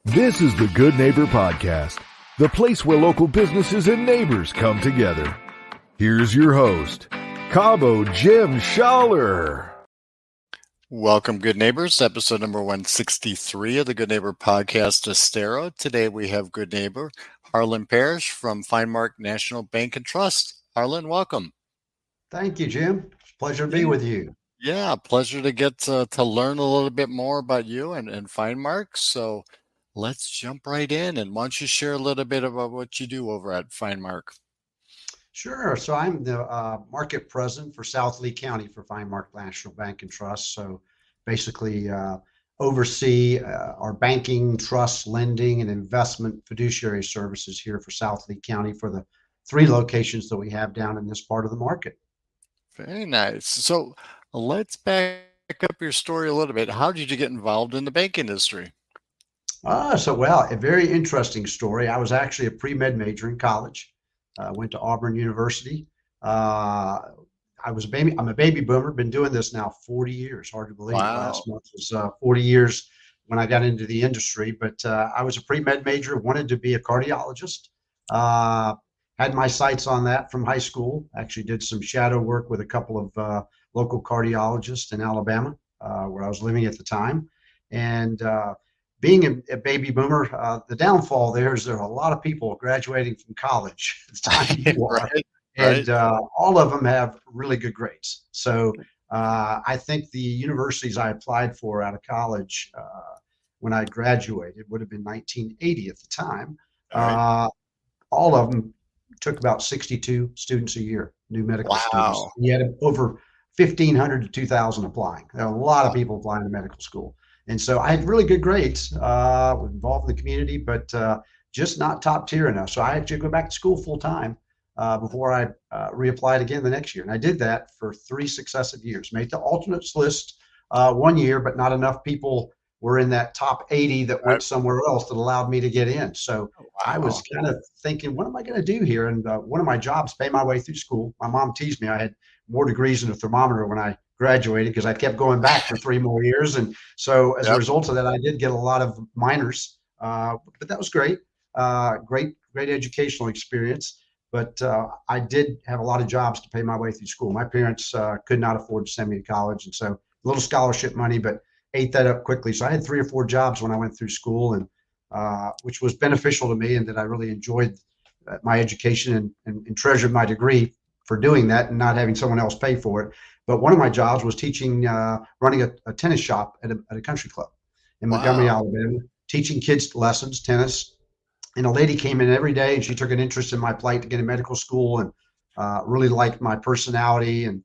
This is the Good Neighbor Podcast, the place where local businesses and neighbors come together. Here's your host, Cabo Jim Schaller. Welcome, good neighbors. Episode number 163 of the Good Neighbor Podcast, Estero. Today we have good neighbor Harlan Parrish from FineMark National Bank and Trust. Harlan, welcome. Thank you, Jim. Pleasure to be with you. Yeah, pleasure to get to learn a little bit more about you and FineMark. So let's jump right in. And why don't you share a little bit about what you do over at FineMark? Sure. So I'm the market president for South Lee County for FineMark National Bank and Trust. So basically oversee our banking, trust, lending, and investment fiduciary services here for South Lee County for the 3 locations that we have down in this part of the market. Very nice. So let's back up your story a little bit. How did you get involved in the bank industry? A very interesting story. I was actually a pre-med major in college. Went to Auburn University. I'm a baby boomer, been doing this now 40 years. Hard to believe. Wow. Last month was 40 years when I got into the industry, but I was a pre-med major, wanted to be a cardiologist. Had my sights on that from high school. Actually did some shadow work with a couple of local cardiologists in Alabama, where I was living at the time. And being a baby boomer, the downfall there is there are a lot of people graduating from college at the time you are. Right. And all of them have really good grades. So I think the universities I applied for out of college when I graduated would have been 1980 at the time. All of them took about 62 students a year, new medical students. You had over 1,500 to 2,000 applying. There are a lot of people applying to medical school. And so I had really good grades, involved in the community, but just not top tier enough. So I had to go back to school full time before I reapplied again the next year. And I did that for 3 successive years. Made the alternates list 1 year, but not enough people were in that top 80 that went somewhere else that allowed me to get in. So I was kind of thinking, what am I going to do here? And one of my jobs, pay my way through school. My mom teased me. I had more degrees than a thermometer when I graduated because I kept going back for 3 more years. And so as a result of that, I did get a lot of minors, but that was great. Great educational experience. But I did have a lot of jobs to pay my way through school. My parents could not afford to send me to college. And so a little scholarship money, but ate that up quickly. So I had 3 or 4 jobs when I went through school, and which was beneficial to me, and that I really enjoyed my education and treasured my degree for doing that and not having someone else pay for it. But one of my jobs was teaching, running a tennis shop at a country club in Montgomery, Alabama, teaching kids lessons, tennis. And a lady came in every day and she took an interest in my plight to get in medical school and really liked my personality and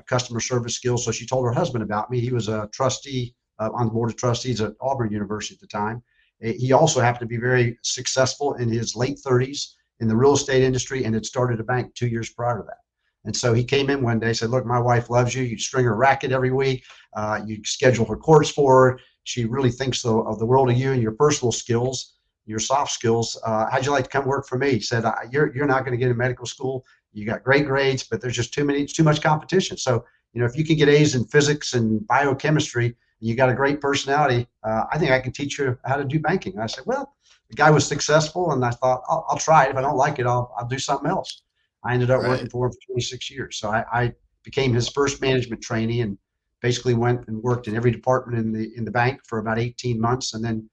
customer service skills. So she told her husband about me. He was a trustee on the board of trustees at Auburn University at the time. He also happened to be very successful in his late 30s in the real estate industry and had started a bank 2 years prior to that. And so he came in one day, said, look, my wife loves you. You string her racket every week. You schedule her course for her. She really thinks of the world of you and your personal skills, your soft skills. How'd you like to come work for me? He said, you're not going to get in medical school. You got great grades, but there's just too much competition. So, if you can get A's in physics and biochemistry, and you got a great personality, I think I can teach you how to do banking. And I said, well, the guy was successful, and I thought, I'll try it. If I don't like it, I'll do something else. I ended up working for him for 26 years. So I became his first management trainee and basically went and worked in every department in the bank for about 18 months, and then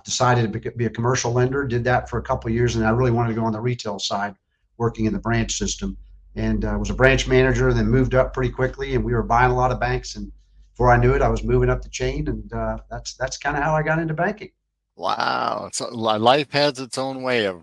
decided to be a commercial lender. Did that for a couple of years, and I really wanted to go on the retail side, working in the branch system. And was a branch manager, then moved up pretty quickly, and we were buying a lot of banks. And before I knew it, I was moving up the chain, and that's kind of how I got into banking. Wow. So life has its own way of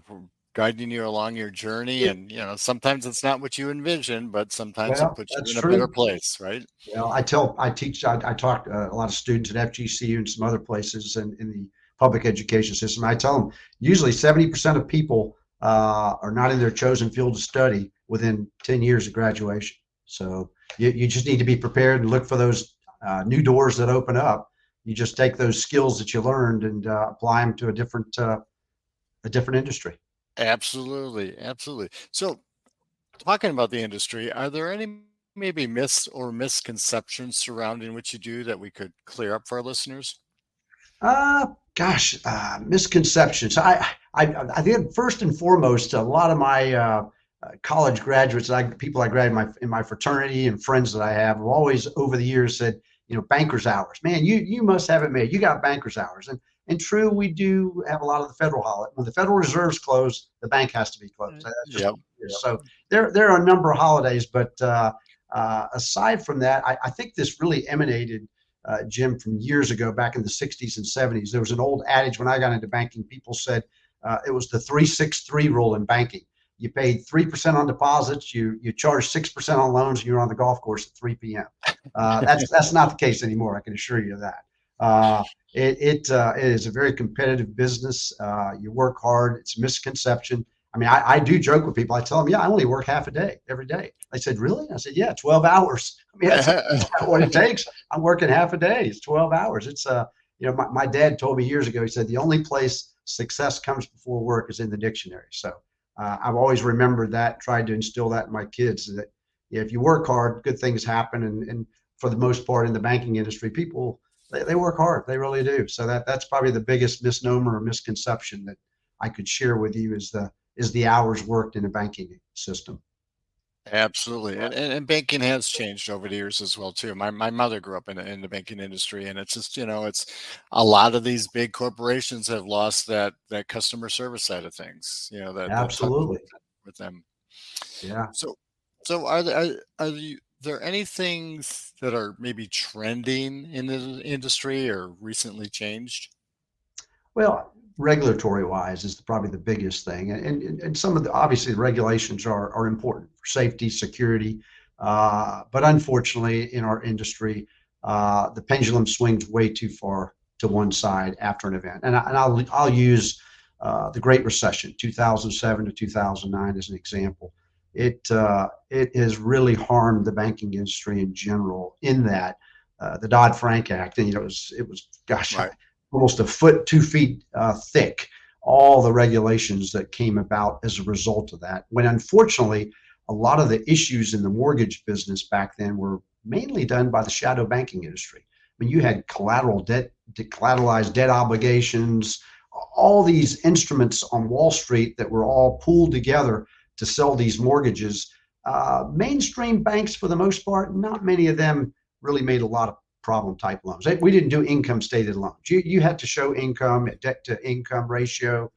guiding you along your journey. And, sometimes it's not what you envision, but sometimes it puts you in a better place, right? I talk a lot of students at FGCU and some other places in the public education system. I tell them usually 70% of people are not in their chosen field of study within 10 years of graduation. So you just need to be prepared and look for those new doors that open up. You just take those skills that you learned and apply them to a different industry. Absolutely. So talking about the industry, are there any maybe myths or misconceptions surrounding what you do that we could clear up for our listeners? Misconceptions. I think first and foremost, a lot of my college graduates, people I graduated in my fraternity and friends that I have always over the years said, banker's hours. Man, you must have it made. You got banker's hours. And true, we do have a lot of the federal holidays. When the Federal Reserve's closed, the bank has to be closed. That's just Yep. so there are a number of holidays, but aside from that, I think this really emanated, Jim, from years ago, back in the 60s and 70s. There was an old adage when I got into banking. People said it was the 3-6-3 rule in banking. You paid 3% on deposits, you charged 6% on loans, and you're on the golf course at 3 p.m. That's not the case anymore. I can assure you of that. It is a very competitive business. You work hard. It's a misconception. I mean, I do joke with people. I tell them, yeah, I only work half a day every day. They said, really? I said, yeah, 12 hours. I mean, that's not what it takes. I'm working half a day. It's 12 hours. It's my dad told me years ago, he said, the only place success comes before work is in the dictionary. So I've always remembered that, tried to instill that in my kids, that if you work hard, good things happen. And for the most part in the banking industry, people, they work hard. They really do. So that's probably the biggest misnomer or misconception that I could share with you is the hours worked in a banking system. Absolutely. And banking has changed over the years as well too. My mother grew up in the banking industry, and it's just, it's a lot of these big corporations have lost that customer service side of things, that touch Absolutely. with them. Yeah. So there any things that are maybe trending in the industry or recently changed? Well, regulatory wise is probably the biggest thing. And some of obviously the regulations are important for safety, security. But unfortunately in our industry, the pendulum swings way too far to one side after an event. And I'll use the Great Recession, 2007 to 2009 as an example. It has really harmed the banking industry in general in that the Dodd-Frank Act, and it was gosh, Right. almost a foot, 2 feet thick, all the regulations that came about as a result of that. When unfortunately, a lot of the issues in the mortgage business back then were mainly done by the shadow banking industry. I mean, you had collateralized debt obligations, all these instruments on Wall Street that were all pooled together to sell these mortgages. Mainstream banks, for the most part, not many of them really made a lot of problem type loans. We didn't do income stated loans. You had to show income, debt to income ratio,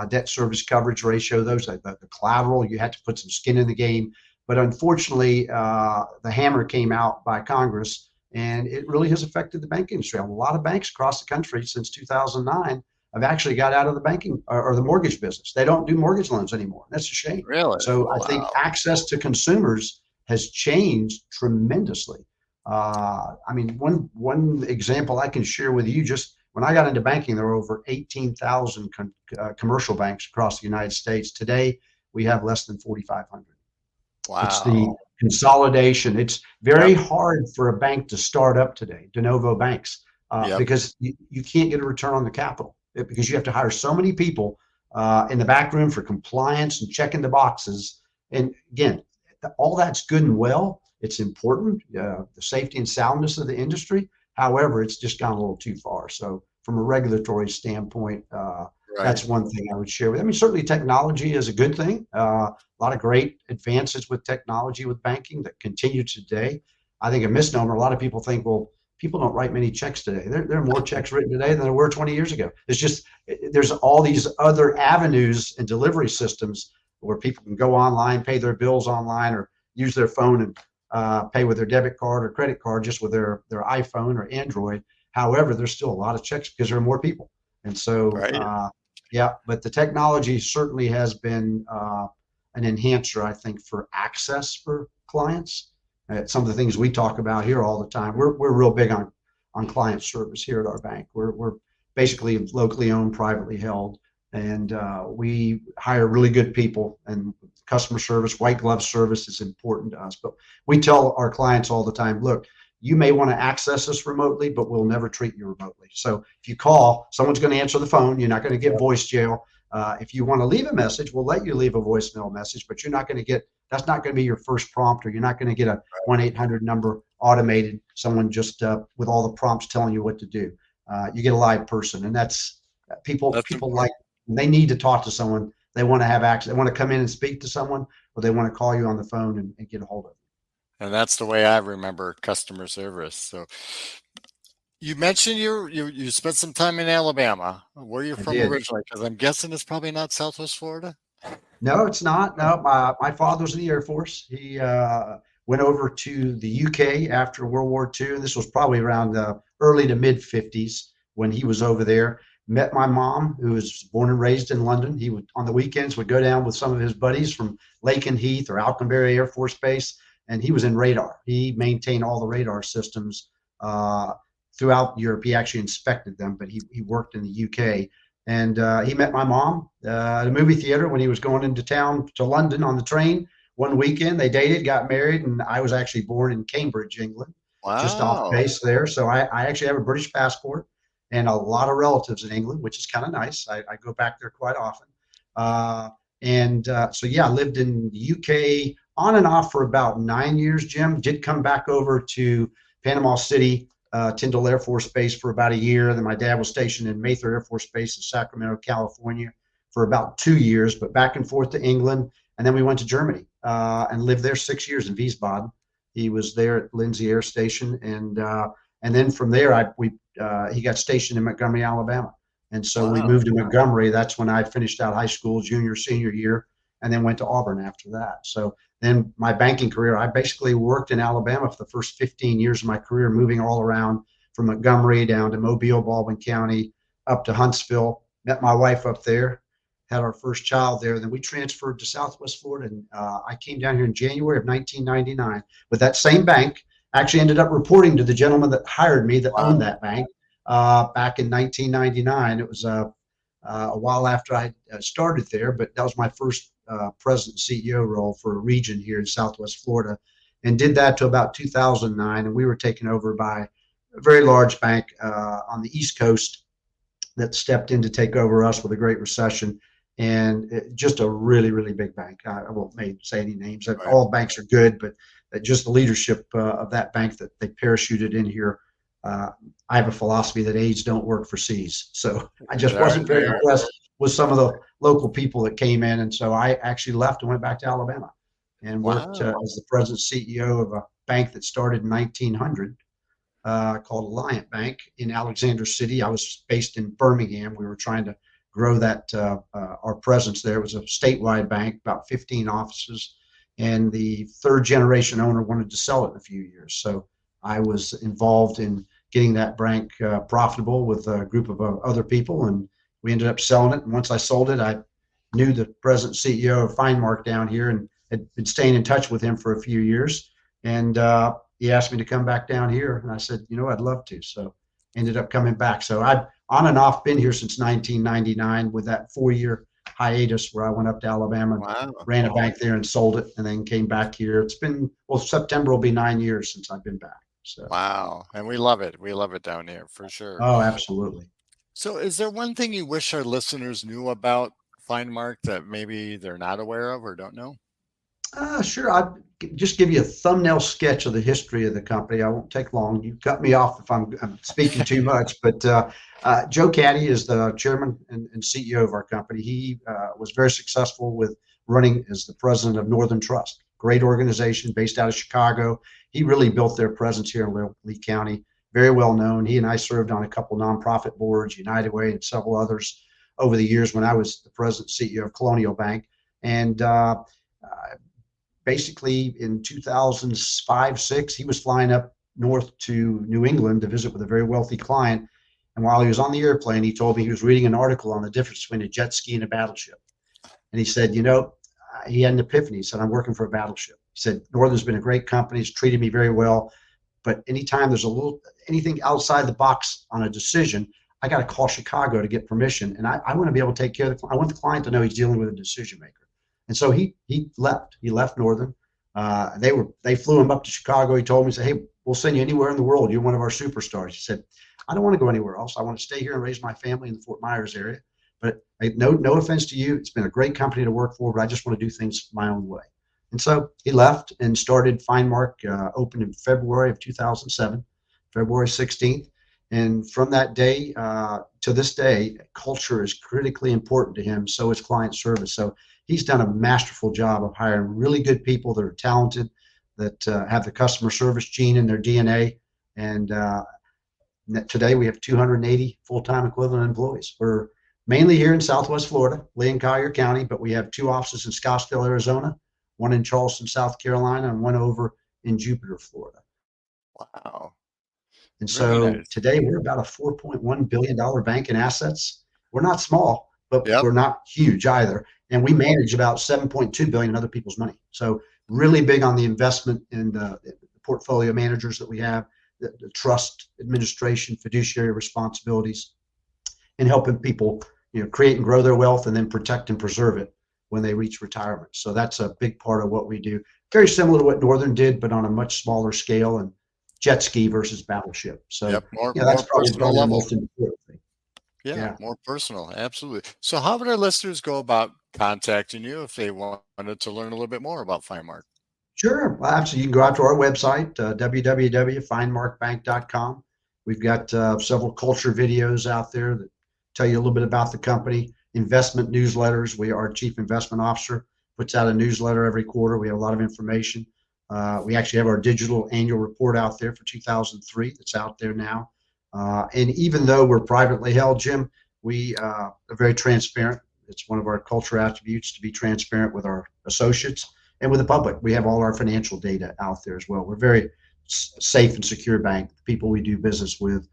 debt service coverage ratio. Those are the collateral. You had to put some skin in the game. But unfortunately, the hammer came out by Congress, and it really has affected the banking industry. A lot of banks across the country since 2009 have actually got out of the banking or the mortgage business. They don't do mortgage loans anymore. That's a shame. Really? So I think Wow. access to consumers has changed tremendously. I mean, one example I can share with you, just when I got into banking, there were over 18,000 commercial banks across the United States. Today, we have less than 4,500. It's the Wow. consolidation. It's very Yep. hard for a bank to start up today, de novo banks, Yep. because you can't get a return on the capital because you have to hire so many people in the back room for compliance and checking the boxes. And again, all that's good and well. It's important, the safety and soundness of the industry. However, it's just gone a little too far. So from a regulatory standpoint, Right. that's one thing I would share with. I mean, certainly technology is a good thing. A lot of great advances with technology with banking that continue today. I think a misnomer. A lot of people think, well, people don't write many checks today. There are more checks written today than there were 20 years ago. It's just there's all these other avenues and delivery systems where people can go online, pay their bills online, or use their phone and pay with their debit card or credit card just with their iPhone or Android. However, there's still a lot of checks because there are more people. And so, Right. yeah, but the technology certainly has been an enhancer, I think, for access for clients. Some of the things we talk about here all the time. We're real big on client service here at our bank. We're basically locally owned, privately held, and we hire really good people. And customer service, white glove service is important to us. But we tell our clients all the time, look, you may want to access us remotely, but we'll never treat you remotely. So if you call, someone's going to answer the phone. You're not going to get voice jail. If you want to leave a message, we'll let you leave a voicemail message, but you're not going to get, that's not going to be your first prompt, or you're not going to get a 1-800 number automated, someone just with all the prompts telling you what to do. you get a live person, and that's people Important. like, they need to talk to someone. They want to have access. They want to come in and speak to someone, or they want to call you on the phone and get a hold of you. And that's the way I remember customer service. So you mentioned you spent some time in Alabama. Where are you I from did. originally? Because I'm guessing it's probably not Southwest Florida. No, it's not. No, my father was in the Air Force. He went over to the UK after World War II. And this was probably around the early to mid 50s when he was over there. Met my mom, who was born and raised in London. He would, on the weekends, would go down with some of his buddies from Lakenheath or Alconbury Air Force Base, and he was in radar. He maintained all the radar systems throughout Europe. He actually inspected them, but he worked in the UK. And he met my mom at a movie theater when he was going into town to London on the train one weekend. They dated, got married, and I was actually born in Cambridge, England, just off Wow. base there. So I actually have a British passport and a lot of relatives in England, which is kind of nice. I go back there quite often. So, yeah, I lived in the UK on and off for about 9 years, Jim. Did come back over to Panama City, Tyndall Air Force Base for about a year. Then my dad was stationed in Mather Air Force Base in Sacramento, California for about 2 years, but back and forth to England. And then we went to Germany and lived there 6 years in Wiesbaden. He was there at Lindsay Air Station. And then from there, he got stationed in Montgomery, Alabama. And so we Wow. moved to Montgomery. That's when I finished out high school, junior, senior year, and then went to Auburn after that. So then my banking career, I basically worked in Alabama for the first 15 years of my career, moving all around from Montgomery down to Mobile, Baldwin County, up to Huntsville. Met my wife up there, had our first child there. Then we transferred to Southwest Florida, and I came down here in January of 1999 with that same bank. Actually ended up reporting to the gentleman that hired me that owned that bank back in 1999. It was a while after I started there, but that was my first president CEO role for a region here in Southwest Florida, and did that to about 2009. And we were taken over by a very large bank on the East Coast that stepped in to take over us with a Great Recession. And just a really, really big bank. I won't say any names. Right. All banks are good, but just the leadership of that bank that they parachuted in here. I have a philosophy that A's don't work for C's. So I just wasn't very impressed with some of the local people that came in. And so I actually left and went back to Alabama and worked as the president CEO of a bank that started in 1900 called Alliant Bank in Alexander City. I was based in Birmingham. We were trying to grow that our presence there. It was a statewide bank, about 15 offices. And the third generation owner wanted to sell it in a few years. So I was involved in getting that bank profitable with a group of other people, and we ended up selling it. And once I sold it, I knew the president CEO of FineMark down here and had been staying in touch with him for a few years. And he asked me to come back down here, and I said, I'd love to. So ended up coming back. So I've on and off been here since 1999 with that 4-year hiatus where I went up to Alabama and ran a bank there and sold it, and then came back here. It's been, September will be 9 years since I've been back. So Wow. And we love it. We love it down here for sure. Oh, absolutely. So is there one thing you wish our listeners knew about FineMark that maybe they're not aware of or don't know? Sure. I'll just give you a thumbnail sketch of the history of the company. I won't take long. You cut me off if I'm speaking too much. But Joe Caddy is the chairman and CEO of our company. He was very successful with running as the president of Northern Trust, great organization based out of Chicago. He really built their presence here in Lee County, very well known. He and I served on a couple nonprofit boards, United Way and several others over the years when I was the president CEO of Colonial Bank. And basically in 2005-06, he was flying up north to New England to visit with a very wealthy client. And while he was on the airplane, he told me he was reading an article on the difference between a jet ski and a battleship. And he said, he had an epiphany. He said, I'm working for a battleship. He said, Northern's been a great company. It's treated me very well. But anytime there's anything outside the box on a decision, I got to call Chicago to get permission. And I want to be able to take care of the client. I want the client to know he's dealing with a decision maker. And so he left. He left Northern. They flew him up to Chicago. He told me, he said, hey, we'll send you anywhere in the world. You're one of our superstars. He said, I don't want to go anywhere else. I want to stay here and raise my family in the Fort Myers area. But no offense to you. It's been a great company to work for, but I just want to do things my own way. And so he left and started FineMark, opened in February of 2007, February 16th. And from that day to this day, culture is critically important to him. So is client service. So he's done a masterful job of hiring really good people that are talented, that have the customer service gene in their DNA. And today we have 280 full-time equivalent employees. We're mainly here in Southwest Florida, Lee and Collier County, but we have 2 offices in Scottsdale, Arizona, 1 in Charleston, South Carolina, and 1 over in Jupiter, Florida. Wow. And so nice. Today we're about a $4.1 billion bank in assets. We're not small, but we're not huge either. And we manage about $7.2 billion in other people's money. So really big on the investment in the portfolio managers that we have, the trust administration, fiduciary responsibilities, and helping people, create and grow their wealth and then protect and preserve it when they reach retirement. So that's a big part of what we do. Very similar to what Northern did, but on a much smaller scale, and jet ski versus battleship. So that's more probably the most important thing. Yeah, more personal. Absolutely. So how would our listeners go about contacting you if they wanted to learn a little bit more about FineMark? Sure. Well, absolutely. You can go out to our website, www.finemarkbank.com. We've got several culture videos out there that tell you a little bit about the company, investment newsletters. Our chief investment officer puts out a newsletter every quarter. We have a lot of information. We actually have our digital annual report out there for 2003 that's out there now. And even though we're privately held, Jim, we are very transparent. It's one of our culture attributes to be transparent with our associates and with the public. We have all our financial data out there as well. We're very safe and secure bank. The people we do business with,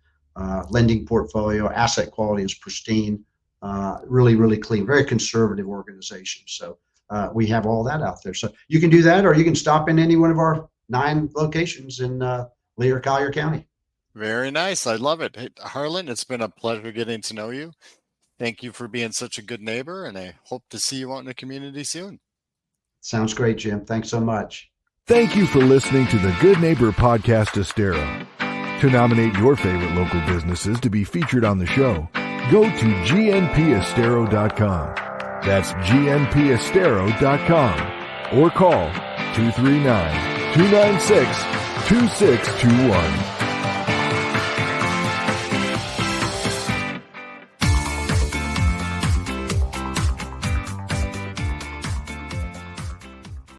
lending portfolio, asset quality is pristine, really, really clean, very conservative organization. So we have all that out there. So you can do that, or you can stop in any one of our 9 locations in Lee or Collier County. Very nice. I love it. Hey, Harlan, it's been a pleasure getting to know you. Thank you for being such a good neighbor, and I hope to see you out in the community soon. Sounds great, Jim. Thanks so much. Thank you for listening to the Good Neighbor Podcast Estero. To nominate your favorite local businesses to be featured on the show, go to gnpestero.com. That's gnpestero.com, or call 239-296-2621.